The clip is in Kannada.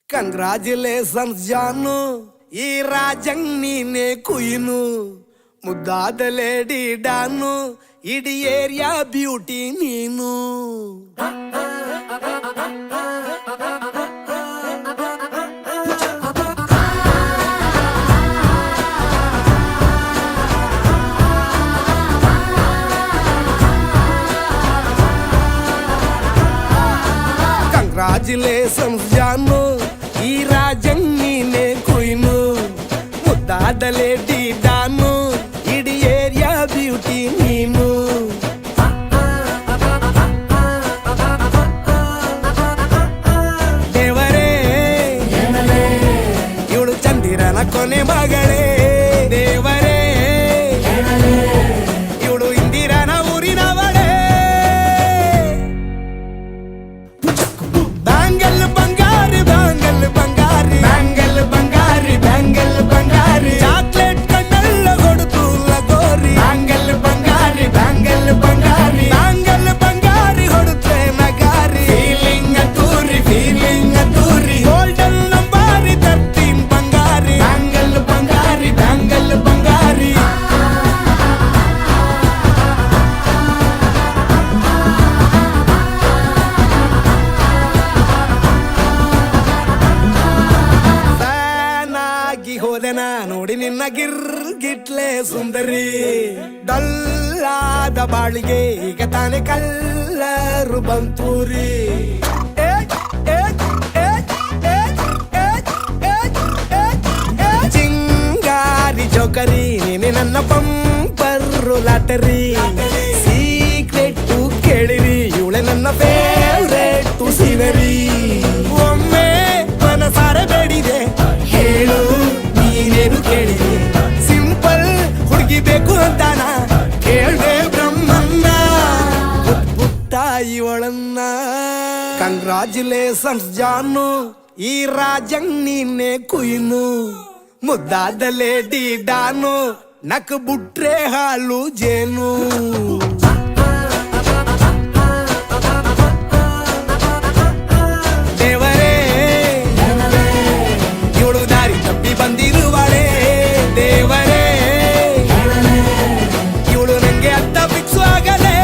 ಕಂಗ್ರಾಚುಲೇಷನ್ಸ್ ಜಾನು, ಈ ರಾಜಂಗ್ ನೀನೆ ಕುಯ್ನು, ಮುದ್ದಾದ ಲೇಡಿ ಡಾನು, ಇಡೀ ಏರಿಯಾ ಬ್ಯೂಟಿ ನೀನು. ಕಂಗ್ರಾಚುಲೇಷನ್ಸ್ ಜಾನು, ಈ ರಾಜಂಗ್ ನೀನೆ ಕುಯ್ನು, ಮುದ್ದಾದ ಲೇಡಿ ಡಾನು, ಇಡೀ ಏರಿಯಾ ಬ್ಯೂಟಿ ನೀನು. ದೇವರೇ ಇವಳು ಚಂದಿರನ ಕೊನೆ ಮಗಳೇ, ದೇವರೇ ಇವಳು ಇಂದಿರನ ಊರಿನವಳೇ. ಬ್ಯಾಂಗಲ್ ಬಂಗಾರಿ ಬ್ಯಾಂಗಲ್ ಬಂಗಾರಿ ಬ್ಯಾಂಗಲ್ ಬಂಗಾರಿ ಬ್ಯಾಂಗಲ್ ಬಂಗಾರಿ, ಚಾಕ್ಲೇಟ್ ಕಣ್ಣೆಲ್ಲ ಕೊಡುತ್ತು ಲಗೋರಿ. ಬ್ಯಾಂಗಲ್ ಬಂಗಾರಿ ಬ್ಯಾಂಗಲ್ ಬಂಗಾರಿ ಬ್ಯಾಂಗಲ್ ಬಂಗಾರಿ ಹೊಡುತ್ತೆ ನಗಾರಿ. ಫೀಲಿಂಗ್ ತೂರಿ ಗೋಲ್ಡನ್ ನಂಬಾರಿ 13 ಬಂಗಾರಿ. ಬ್ಯಾಂಗಲ್ ಬಂಗಾರಿ ಬ್ಯಾಂಗಲ್ ಬಂಗಾರಿ. ಹೋದೆನ ನೋಡಿ ನಿನ್ನ ಗಿರ್ಗಿಟ್ಲೆ ಸುಂದರಿ, ಡಲ್ಲಾದ ಬಾಳಿಗೆ ಈಗ ತಾನೆ ಕಲ್ಲರು ಬಂತೂರಿ. ಚಿಂಗಾರಿ ಜೋಕರಿ ನೀನೆ ನನ್ನ ಬಂಪರು ಲಾಟರಿ. ಸೀಕ್ರೆಟ್ ಕೇಳಿರಿ ಇವಳೆ ನನ್ನ ಫೇವ್ರೇಟ್ ಸೀನರಿ. ಒಮ್ಮೆ ಮನಸಾರೆ ಬೇಡಿದೆ ಹೇಳು ನೀನೇನು ಕೇಳಿದೆ, ಸಿಂಪಲ್ ಹುಡುಗಿ ಬೇಕು ಅಂತಾನ ಕೇಳ್ದೆ ಬ್ರಹ್ಮನ್ನ ಪುಟ್ಟ ಇವಳನ್ನ. ಕಂಗ್ರಾಚುಲೇಷನ್ಸ್ ಜಾನು, ಈ ರಾಜಂಗ್ ನೀನೆ ಕುಯ್ನು, ಮುದ್ದಾದ ಲೇಡಿ ಡಾನು, ನಕ್ ಬುಟ್ರೆ ಹಾಲು ಜೇನು. ದೇವರೇ ಇವಳು ದಾರಿ ತಪ್ಪಿ ಬಂದಿರುವಳೆ, ದೇವರೇ ಇವಳು ನಂಗೆ ಅತ್ತ ಫಿಕ್ಸ್ ಆಗಲೇ.